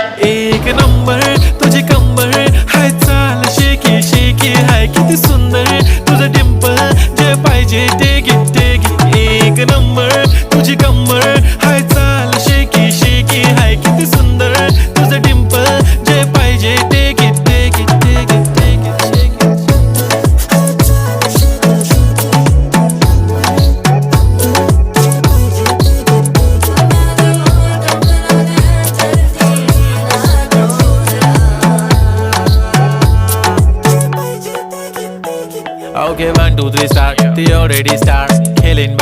एक नंबर तुझी कंबर हाय, चाल शेकी शेकी हाय, किती सुंदर तुझं डिंपल, जे पाहिजे ते घे. एक नंबर तुझी कंबर हाय, चाल शेकी शेकी हाय, किती सुंदर तुझं डिंपल, जे पाहिजे ते घे. Okay, 1, 2, 3 start. They already start killing.